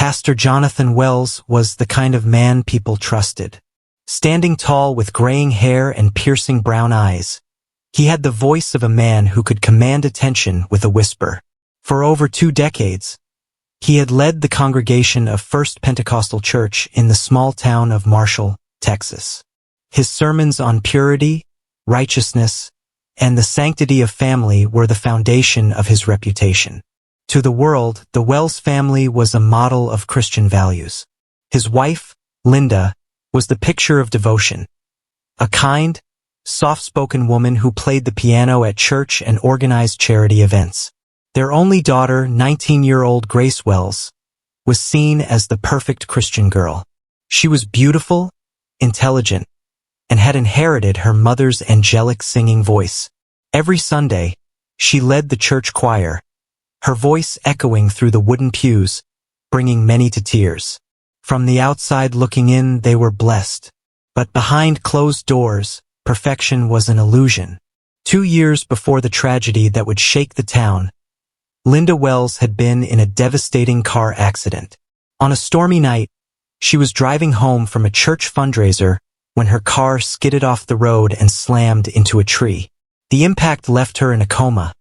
Pastor Jonathan Wells was the kind of man people trusted. Standing tall with graying hair and piercing brown eyes, he had the voice of a man who could command attention with a whisper. For over 2 decades, he had led the congregation of First Pentecostal Church in the small town of Marshall, Texas. His sermons on purity, righteousness, and the sanctity of family were the foundation of his reputation. To the world, the Wells family was a model of Christian values. His wife, Linda, was the picture of devotion. A kind, soft-spoken woman who played the piano at church and organized charity events. Their only daughter, 19-year-old Grace Wells, was seen as the perfect Christian girl. She was beautiful, intelligent, and had inherited her mother's angelic singing voice. Every Sunday, she led the church choir, her voice echoing through the wooden pews, bringing many to tears. From the outside looking in, they were blessed. But behind closed doors, perfection was an illusion. 2 years before the tragedy that would shake the town, Linda Wells had been in a devastating car accident. On a stormy night, she was driving home from a church fundraiser when her car skidded off the road and slammed into a tree. The impact left her in a coma,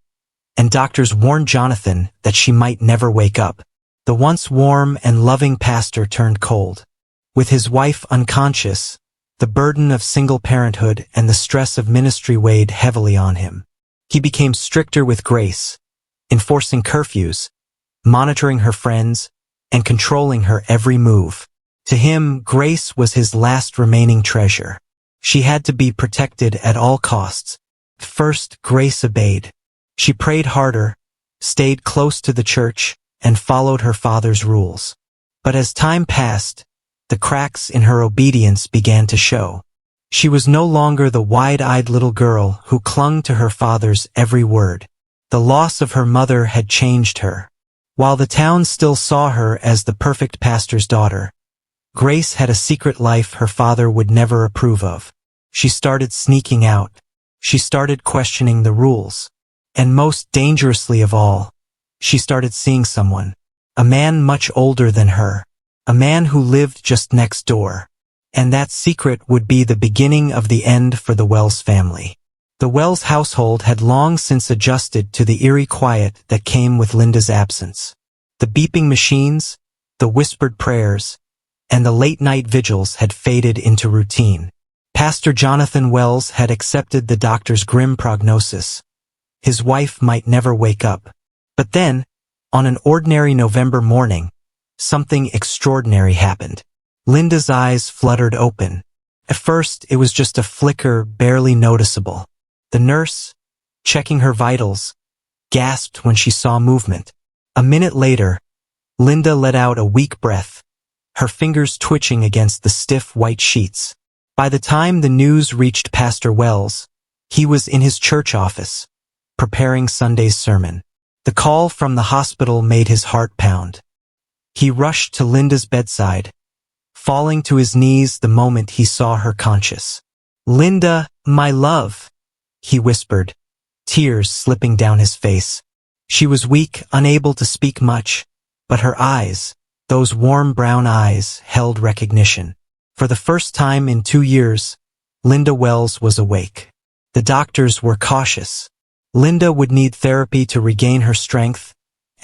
and doctors warned Jonathan that she might never wake up. The once warm and loving pastor turned cold. With his wife unconscious, the burden of single parenthood and the stress of ministry weighed heavily on him. He became stricter with Grace, enforcing curfews, monitoring her friends, and controlling her every move. To him, Grace was his last remaining treasure. She had to be protected at all costs. First, Grace obeyed. She prayed harder, stayed close to the church, and followed her father's rules. But as time passed, the cracks in her obedience began to show. She was no longer the wide-eyed little girl who clung to her father's every word. The loss of her mother had changed her. While the town still saw her as the perfect pastor's daughter, Grace had a secret life her father would never approve of. She started sneaking out. She started questioning the rules. And most dangerously of all, she started seeing someone. A man much older than her. A man who lived just next door. And that secret would be the beginning of the end for the Wells family. The Wells household had long since adjusted to the eerie quiet that came with Linda's absence. The beeping machines, the whispered prayers, and the late-night vigils had faded into routine. Pastor Jonathan Wells had accepted the doctor's grim prognosis. His wife might never wake up. But then, on an ordinary November morning, something extraordinary happened. Linda's eyes fluttered open. At first, it was just a flicker, barely noticeable. The nurse, checking her vitals, gasped when she saw movement. A minute later, Linda let out a weak breath, her fingers twitching against the stiff white sheets. By the time the news reached Pastor Wells, he was in his church office, preparing Sunday's sermon. The call from the hospital made his heart pound. He rushed to Linda's bedside, falling to his knees the moment he saw her conscious. "Linda, my love," he whispered, tears slipping down his face. She was weak, unable to speak much, but her eyes, those warm brown eyes, held recognition. For the first time in 2 years, Linda Wells was awake. The doctors were cautious. Linda would need therapy to regain her strength,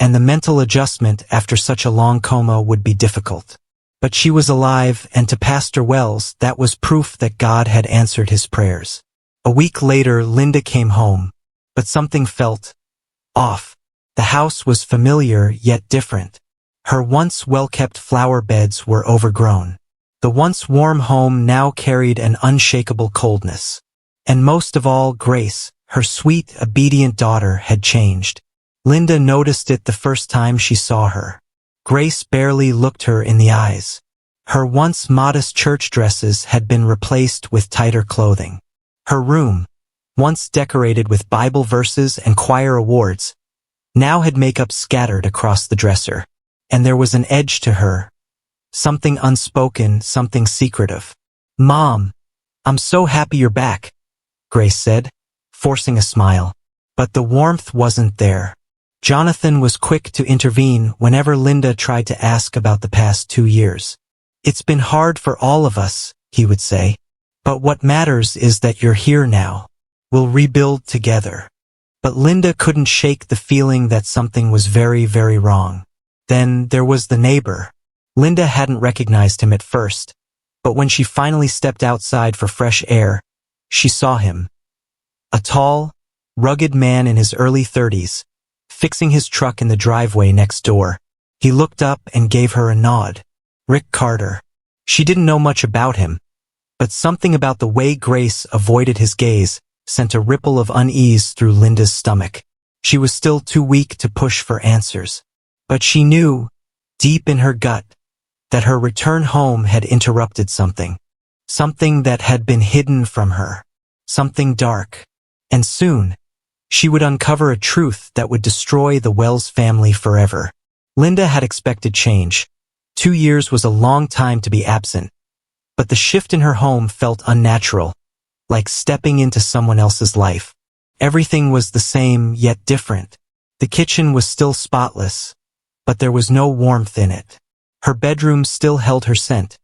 and the mental adjustment after such a long coma would be difficult. But she was alive, and to Pastor Wells, that was proof that God had answered his prayers. A week later, Linda came home, but something felt off. The house was familiar yet different. Her once well-kept flower beds were overgrown. The once warm home now carried an unshakable coldness. And most of all, Grace, her sweet, obedient daughter, had changed. Linda noticed it the first time she saw her. Grace barely looked her in the eyes. Her once modest church dresses had been replaced with tighter clothing. Her room, once decorated with Bible verses and choir awards, now had makeup scattered across the dresser. And there was an edge to her. Something unspoken, something secretive. "Mom, I'm so happy you're back," Grace said, forcing a smile. But the warmth wasn't there. Jonathan was quick to intervene whenever Linda tried to ask about the past 2 years. "It's been hard for all of us," he would say. "But what matters is that you're here now. We'll rebuild together." But Linda couldn't shake the feeling that something was very, very wrong. Then there was the neighbor. Linda hadn't recognized him at first, but when she finally stepped outside for fresh air, she saw him. A tall, rugged man in his early 30s, fixing his truck in the driveway next door. He looked up and gave her a nod. Rick Carter. She didn't know much about him, but something about the way Grace avoided his gaze sent a ripple of unease through Linda's stomach. She was still too weak to push for answers, but she knew, deep in her gut, that her return home had interrupted something. Something that had been hidden from her. Something dark. And soon, she would uncover a truth that would destroy the Wells family forever. Linda had expected change. 2 years was a long time to be absent, but the shift in her home felt unnatural, like stepping into someone else's life. Everything was the same, yet different. The kitchen was still spotless, but there was no warmth in it. Her bedroom still held her scent,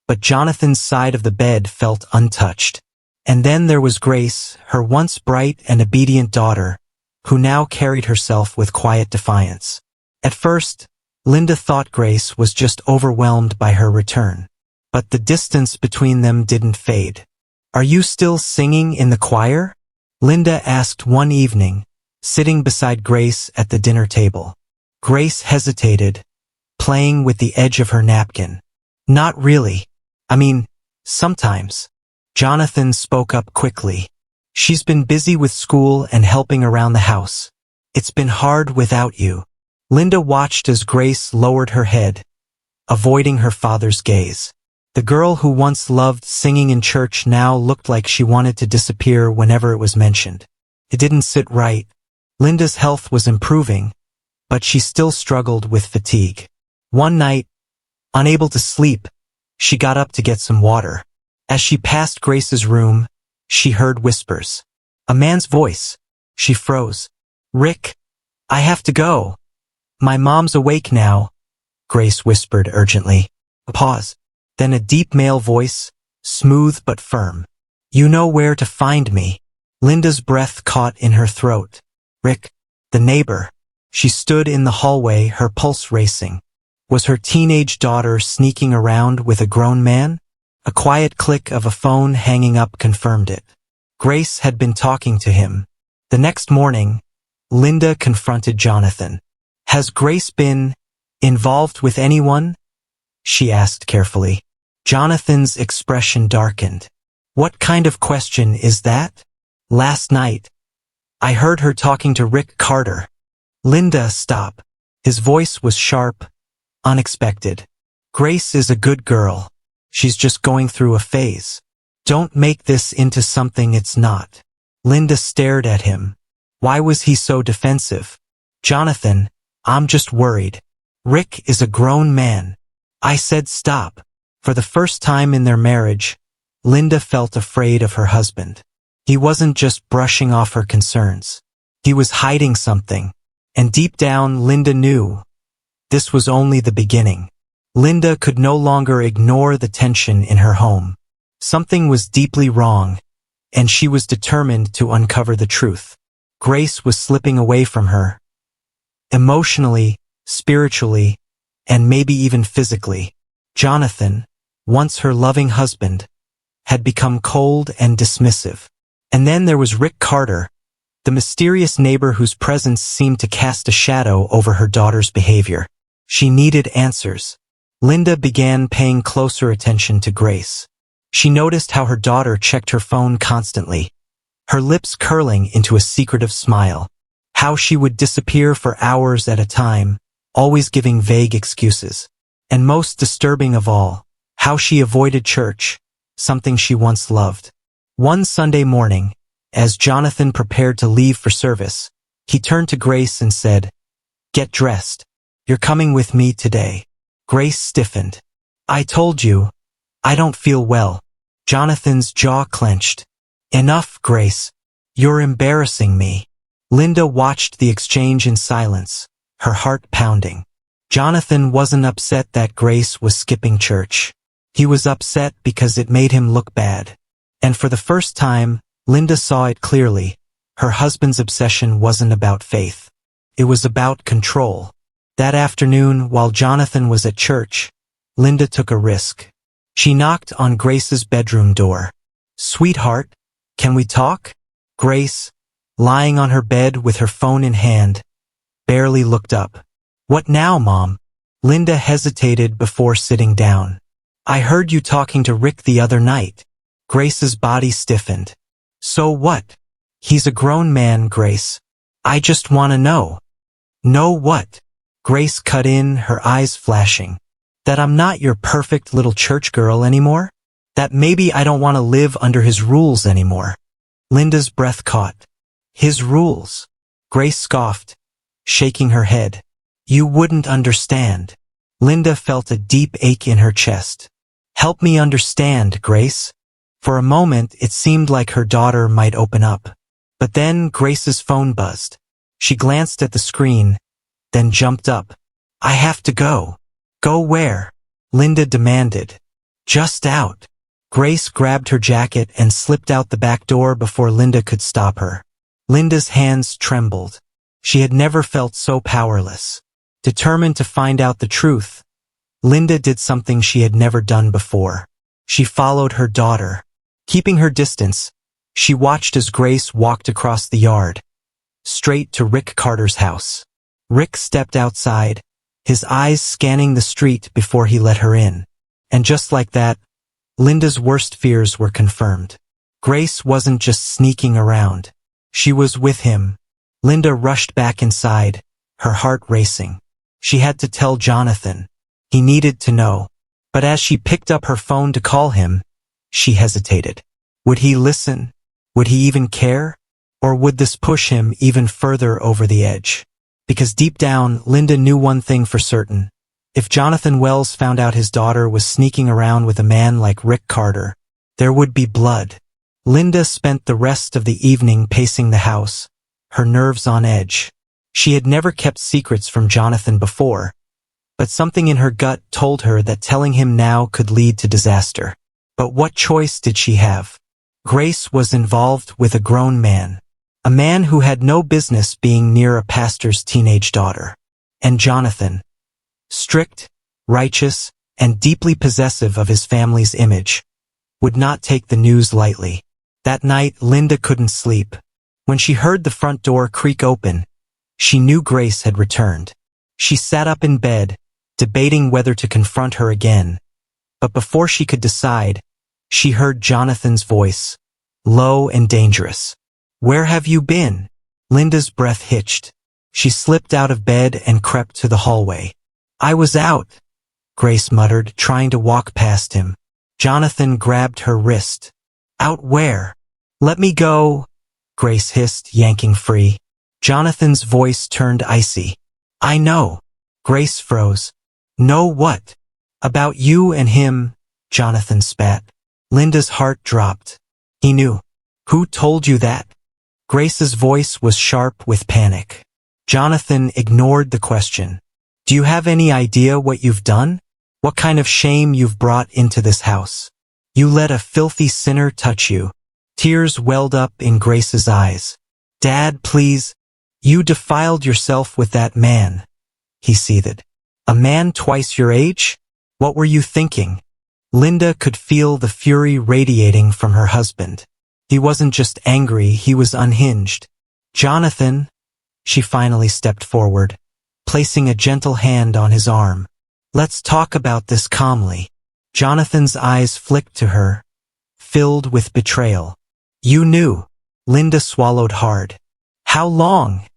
but Jonathan's side of the bed felt untouched. And then there was Grace, her once bright and obedient daughter, who now carried herself with quiet defiance. At first, Linda thought Grace was just overwhelmed by her return. But the distance between them didn't fade. "Are you still singing in the choir?" Linda asked one evening, sitting beside Grace at the dinner table. Grace hesitated, playing with the edge of her napkin. "Not really. I mean, sometimes." Jonathan spoke up quickly. "She's been busy with school and helping around the house. It's been hard without you." Linda watched as Grace lowered her head, avoiding her father's gaze. The girl who once loved singing in church now looked like she wanted to disappear whenever it was mentioned. It didn't sit right. Linda's health was improving, but she still struggled with fatigue. One night, unable to sleep, she got up to get some water. As she passed Grace's room, she heard whispers. A man's voice. She froze. "Rick, I have to go. My mom's awake now," Grace whispered urgently. A pause. Then a deep male voice, smooth but firm. "You know where to find me." Linda's breath caught in her throat. Rick, the neighbor. She stood in the hallway, her pulse racing. Was her teenage daughter sneaking around with a grown man? A quiet click of a phone hanging up confirmed it. Grace had been talking to him. The next morning, Linda confronted Jonathan. "Has Grace been involved with anyone?" she asked carefully. Jonathan's expression darkened. "What kind of question is that?" "Last night, I heard her talking to Rick Carter." "Linda, stop." His voice was sharp, unexpected. "Grace is a good girl. She's just going through a phase. Don't make this into something it's not." Linda stared at him. Why was he so defensive? "Jonathan, I'm just worried. Rick is a grown man." I said stop. For the first time in their marriage, Linda felt afraid of her husband. He wasn't just brushing off her concerns. He was hiding something. And deep down, Linda knew this was only the beginning. Linda could no longer ignore the tension in her home. Something was deeply wrong, and she was determined to uncover the truth. Grace was slipping away from her. Emotionally, spiritually, and maybe even physically. Jonathan, once her loving husband, had become cold and dismissive. And then there was Rick Carter, the mysterious neighbor whose presence seemed to cast a shadow over her daughter's behavior. She needed answers. Linda began paying closer attention to Grace. She noticed how her daughter checked her phone constantly, her lips curling into a secretive smile. How she would disappear for hours at a time, always giving vague excuses. And most disturbing of all, how she avoided church, something she once loved. One Sunday morning, as Jonathan prepared to leave for service, he turned to Grace and said, "Get dressed. You're coming with me today." Grace stiffened. "I told you, I don't feel well." Jonathan's jaw clenched. "Enough, Grace. You're embarrassing me." Linda watched the exchange in silence, her heart pounding. Jonathan wasn't upset that Grace was skipping church. He was upset because it made him look bad. And for the first time, Linda saw it clearly. Her husband's obsession wasn't about faith. It was about control. That afternoon, while Jonathan was at church, Linda took a risk. She knocked on Grace's bedroom door. "Sweetheart, can we talk?" Grace, lying on her bed with her phone in hand, barely looked up. "What now, Mom?" Linda hesitated before sitting down. "I heard you talking to Rick the other night." Grace's body stiffened. "So what?" "He's a grown man, Grace. I just want to know." "Know what?" Grace cut in, her eyes flashing. "That I'm not your perfect little church girl anymore? That maybe I don't want to live under his rules anymore?" Linda's breath caught. "His rules?" Grace scoffed, shaking her head. "You wouldn't understand." Linda felt a deep ache in her chest. "Help me understand, Grace." For a moment, it seemed like her daughter might open up. But then Grace's phone buzzed. She glanced at the screen, then jumped up. "I have to go." "Go where?" Linda demanded. "Just out." Grace grabbed her jacket and slipped out the back door before Linda could stop her. Linda's hands trembled. She had never felt so powerless. Determined to find out the truth, Linda did something she had never done before. She followed her daughter. Keeping her distance, she watched as Grace walked across the yard, straight to Rick Carter's house. Rick stepped outside, his eyes scanning the street before he let her in. And just like that, Linda's worst fears were confirmed. Grace wasn't just sneaking around. She was with him. Linda rushed back inside, her heart racing. She had to tell Jonathan. He needed to know. But as she picked up her phone to call him, she hesitated. Would he listen? Would he even care? Or would this push him even further over the edge? Because deep down, Linda knew one thing for certain. If Jonathan Wells found out his daughter was sneaking around with a man like Rick Carter, there would be blood. Linda spent the rest of the evening pacing the house, her nerves on edge. She had never kept secrets from Jonathan before, but something in her gut told her that telling him now could lead to disaster. But what choice did she have? Grace was involved with a grown man, a man who had no business being near a pastor's teenage daughter. And Jonathan, strict, righteous, and deeply possessive of his family's image, would not take the news lightly. That night, Linda couldn't sleep. When she heard the front door creak open, she knew Grace had returned. She sat up in bed, debating whether to confront her again. But before she could decide, she heard Jonathan's voice, low and dangerous. "Where have you been?" Linda's breath hitched. She slipped out of bed and crept to the hallway. "I was out," Grace muttered, trying to walk past him. Jonathan grabbed her wrist. "Out where?" "Let me go," Grace hissed, yanking free. Jonathan's voice turned icy. "I know." Grace froze. "Know what?" "About you and him," Jonathan spat. Linda's heart dropped. He knew. "Who told you that?" Grace's voice was sharp with panic. Jonathan ignored the question. "Do you have any idea what you've done? What kind of shame you've brought into this house? You let a filthy sinner touch you." Tears welled up in Grace's eyes. "Dad, please. You defiled yourself with that man," he seethed. "A man twice your age? What were you thinking?" Linda could feel the fury radiating from her husband. He wasn't just angry, he was unhinged. "Jonathan," she finally stepped forward, placing a gentle hand on his arm. "Let's talk about this calmly." Jonathan's eyes flicked to her, filled with betrayal. "You knew." Linda swallowed hard. "How long?"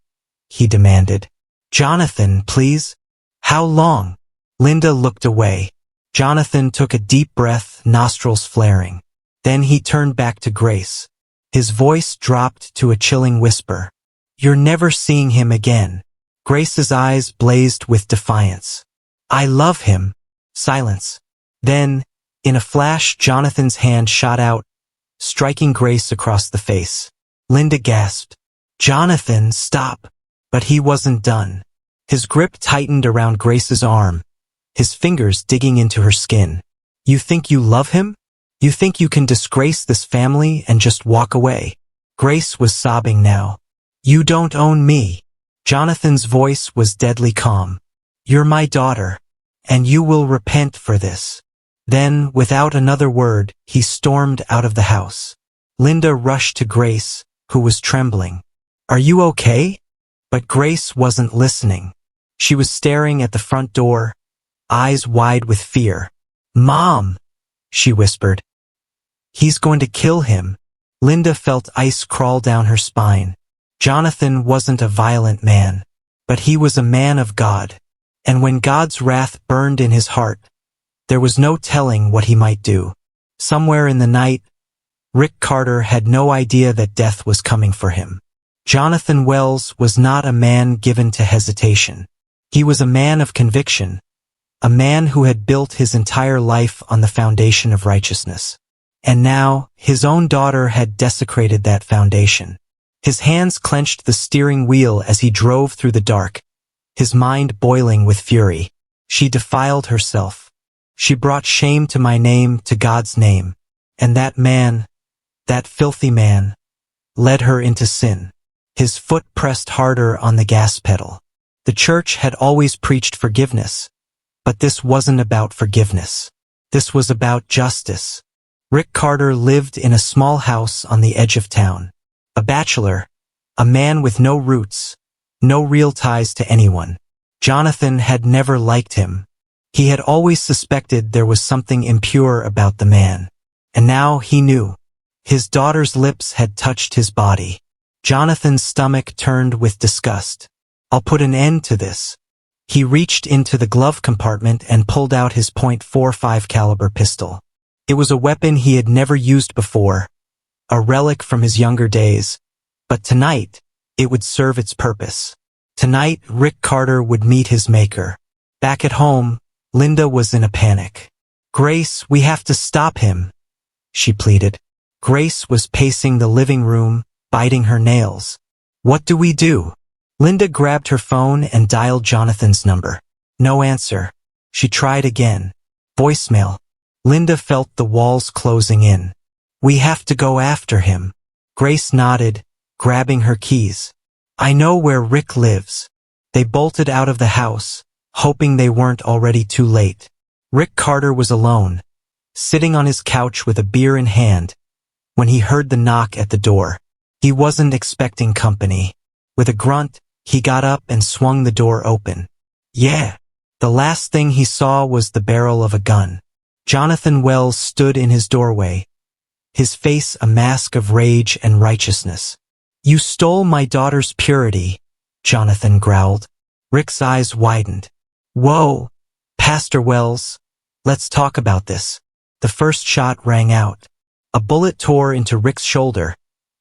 he demanded. "Jonathan, please. How long?" Linda looked away. Jonathan took a deep breath, nostrils flaring. Then he turned back to Grace. His voice dropped to a chilling whisper. "You're never seeing him again." Grace's eyes blazed with defiance. "I love him." Silence. Then, in a flash, Jonathan's hand shot out, striking Grace across the face. Linda gasped. "Jonathan, stop." But he wasn't done. His grip tightened around Grace's arm, his fingers digging into her skin. "You think you love him? You think you can disgrace this family and just walk away?" Grace was sobbing now. "You don't own me." Jonathan's voice was deadly calm. "You're my daughter, and you will repent for this." Then, without another word, he stormed out of the house. Linda rushed to Grace, who was trembling. "Are you okay?" But Grace wasn't listening. She was staring at the front door, eyes wide with fear. "Mom," she whispered. "He's going to kill him." Linda felt ice crawl down her spine. Jonathan wasn't a violent man, but he was a man of God. And when God's wrath burned in his heart, there was no telling what he might do. Somewhere in the night, Rick Carter had no idea that death was coming for him. Jonathan Wells was not a man given to hesitation. He was a man of conviction, a man who had built his entire life on the foundation of righteousness. And now, his own daughter had desecrated that foundation. His hands clenched the steering wheel as he drove through the dark, his mind boiling with fury. She defiled herself. She brought shame to my name, to God's name. And that man, that filthy man, led her into sin. His foot pressed harder on the gas pedal. The church had always preached forgiveness, but this wasn't about forgiveness. This was about justice. Rick Carter lived in a small house on the edge of town. A bachelor, a man with no roots, no real ties to anyone. Jonathan had never liked him. He had always suspected there was something impure about the man. And now he knew. His daughter's lips had touched his body. Jonathan's stomach turned with disgust. "I'll put an end to this." He reached into the glove compartment and pulled out his .45 caliber pistol. It was a weapon he had never used before, a relic from his younger days, but tonight, it would serve its purpose. Tonight, Rick Carter would meet his maker. Back at home, Linda was in a panic. "Grace, we have to stop him," she pleaded. Grace was pacing the living room, biting her nails. "What do we do?" Linda grabbed her phone and dialed Jonathan's number. No answer. She tried again. Voicemail. Linda felt the walls closing in. "We have to go after him." Grace nodded, grabbing her keys. "I know where Rick lives." They bolted out of the house, hoping they weren't already too late. Rick Carter was alone, sitting on his couch with a beer in hand, when he heard the knock at the door. He wasn't expecting company. With a grunt, he got up and swung the door open. Yeah. The last thing he saw was the barrel of a gun. Jonathan Wells stood in his doorway, his face a mask of rage and righteousness. "You stole my daughter's purity," Jonathan growled. Rick's eyes widened. "Whoa, Pastor Wells, let's talk about this." The first shot rang out. A bullet tore into Rick's shoulder,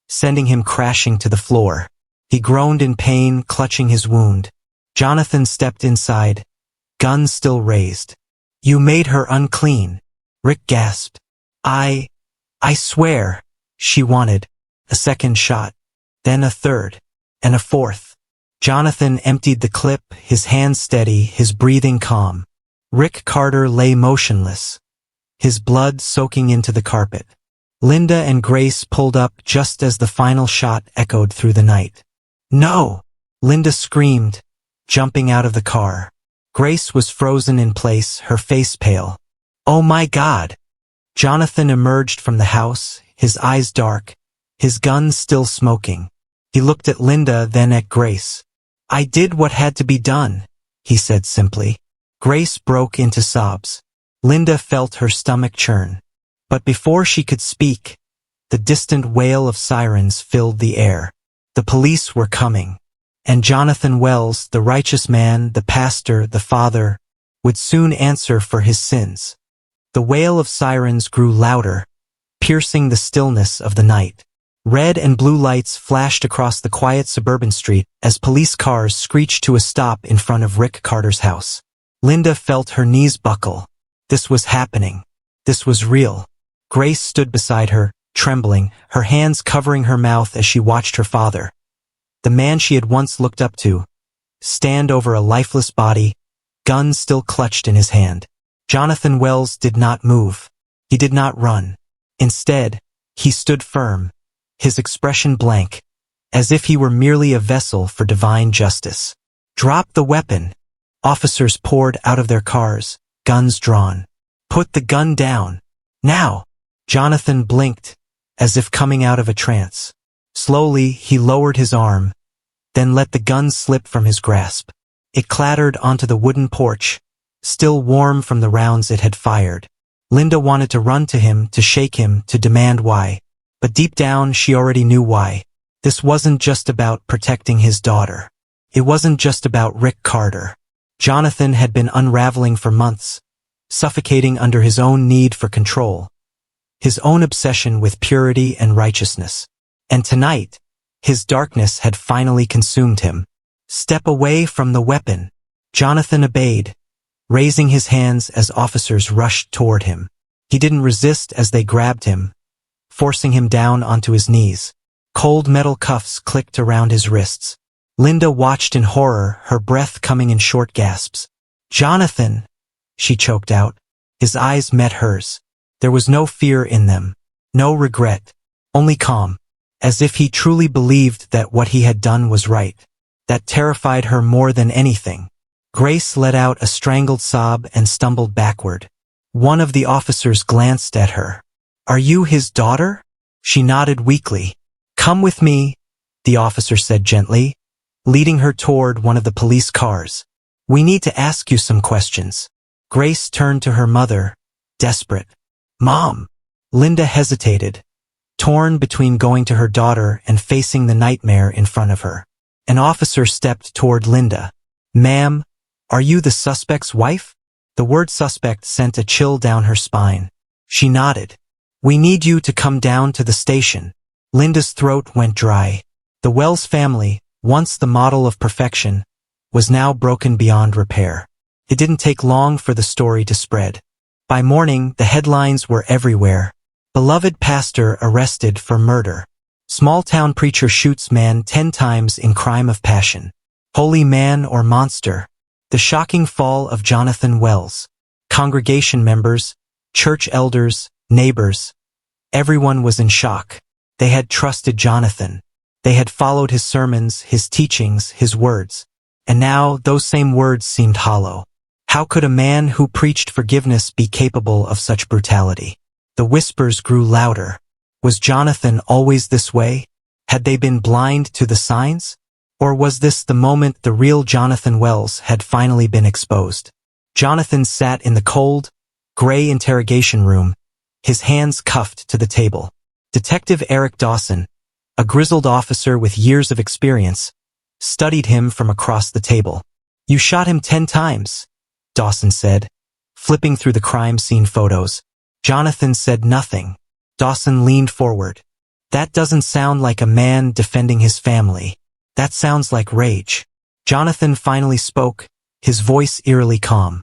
sending him crashing to the floor. He groaned in pain, clutching his wound. Jonathan stepped inside, gun still raised. "You made her unclean," Rick gasped. I swear," she wanted. A second shot, then a third, and a fourth. Jonathan emptied the clip, his hands steady, his breathing calm. Rick Carter lay motionless, his blood soaking into the carpet. Linda and Grace pulled up just as the final shot echoed through the night. "No!" Linda screamed, jumping out of the car. Grace was frozen in place, her face pale. "Oh my God!" Jonathan emerged from the house, his eyes dark, his gun still smoking. He looked at Linda, then at Grace. "I did what had to be done," he said simply. Grace broke into sobs. Linda felt her stomach churn. But before she could speak, the distant wail of sirens filled the air. The police were coming. And Jonathan Wells, the righteous man, the pastor, the father, would soon answer for his sins. The wail of sirens grew louder, piercing the stillness of the night. Red and blue lights flashed across the quiet suburban street as police cars screeched to a stop in front of Rick Carter's house. Linda felt her knees buckle. This was happening. This was real. Grace stood beside her, trembling, her hands covering her mouth as she watched her father, the man she had once looked up to, stand over a lifeless body, gun still clutched in his hand. Jonathan Wells did not move. He did not run. Instead, he stood firm, his expression blank, as if he were merely a vessel for divine justice. "Drop the weapon." Officers poured out of their cars, guns drawn. "Put the gun down. Now." Jonathan blinked, as if coming out of a trance. Slowly, he lowered his arm, then let the gun slip from his grasp. It clattered onto the wooden porch, still warm from the rounds it had fired. Linda wanted to run to him, to shake him, to demand why. But deep down, she already knew why. This wasn't just about protecting his daughter. It wasn't just about Rick Carter. Jonathan had been unraveling for months, suffocating under his own need for control, his own obsession with purity and righteousness. And tonight, his darkness had finally consumed him. "Step away from the weapon." Jonathan obeyed, raising his hands as officers rushed toward him. He didn't resist as they grabbed him, forcing him down onto his knees. Cold metal cuffs clicked around his wrists. Linda watched in horror, her breath coming in short gasps. "Jonathan," she choked out. His eyes met hers. There was no fear in them, no regret, only calm, as if he truly believed that what he had done was right. That terrified her more than anything. Grace let out a strangled sob and stumbled backward. One of the officers glanced at her. "Are you his daughter?" She nodded weakly. "Come with me," the officer said gently, leading her toward one of the police cars. "We need to ask you some questions." Grace turned to her mother, desperate. "Mom." Linda hesitated, torn between going to her daughter and facing the nightmare in front of her. An officer stepped toward Linda. "Ma'am, are you the suspect's wife?" The word suspect sent a chill down her spine. She nodded. "We need you to come down to the station." Linda's throat went dry. The Wells family, once the model of perfection, was now broken beyond repair. It didn't take long for the story to spread. By morning, the headlines were everywhere. Beloved pastor arrested for murder. Small-town preacher shoots man 10 times in crime of passion. Holy man or monster? The shocking fall of Jonathan Wells. Congregation members, church elders, neighbors. Everyone was in shock. They had trusted Jonathan. They had followed his sermons, his teachings, his words. And now those same words seemed hollow. How could a man who preached forgiveness be capable of such brutality? The whispers grew louder. Was Jonathan always this way? Had they been blind to the signs? Or was this the moment the real Jonathan Wells had finally been exposed? Jonathan sat in the cold, gray interrogation room, his hands cuffed to the table. Detective Eric Dawson, a grizzled officer with years of experience, studied him from across the table. "You shot him 10 times, Dawson said, flipping through the crime scene photos. Jonathan said nothing. Dawson leaned forward. "That doesn't sound like a man defending his family. That sounds like rage." Jonathan finally spoke, his voice eerily calm.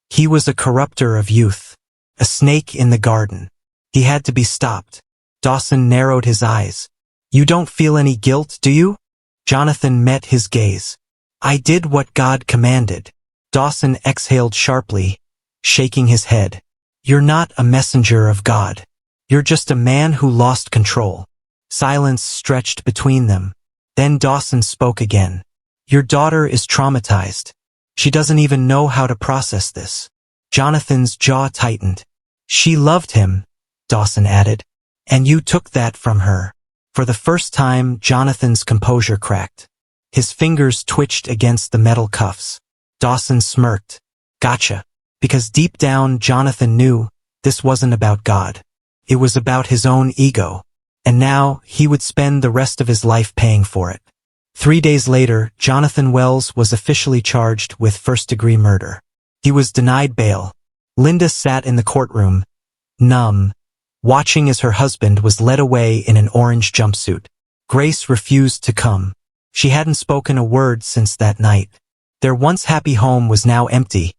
"He was a corrupter of youth, a snake in the garden. He had to be stopped." Dawson narrowed his eyes. "You don't feel any guilt, do you?" Jonathan met his gaze. "I did what God commanded." Dawson exhaled sharply, shaking his head. "You're not a messenger of God. You're just a man who lost control." Silence stretched between them. Then Dawson spoke again. "Your daughter is traumatized. She doesn't even know how to process this." Jonathan's jaw tightened. "She loved him," Dawson added. "And you took that from her." For the first time, Jonathan's composure cracked. His fingers twitched against the metal cuffs. Dawson smirked. "Gotcha." Because deep down, Jonathan knew this wasn't about God. It was about his own ego. And now, he would spend the rest of his life paying for it. 3 days later, Jonathan Wells was officially charged with first-degree murder. He was denied bail. Linda sat in the courtroom, numb, watching as her husband was led away in an orange jumpsuit. Grace refused to come. She hadn't spoken a word since that night. Their once happy home was now empty,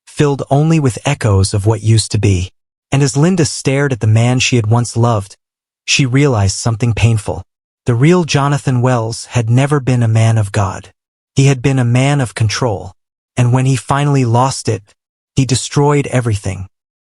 filled only with echoes of what used to be. And as Linda stared at the man she had once loved, she realized something painful. The real Jonathan Wells had never been a man of God. He had been a man of control, and when he finally lost it, he destroyed everything.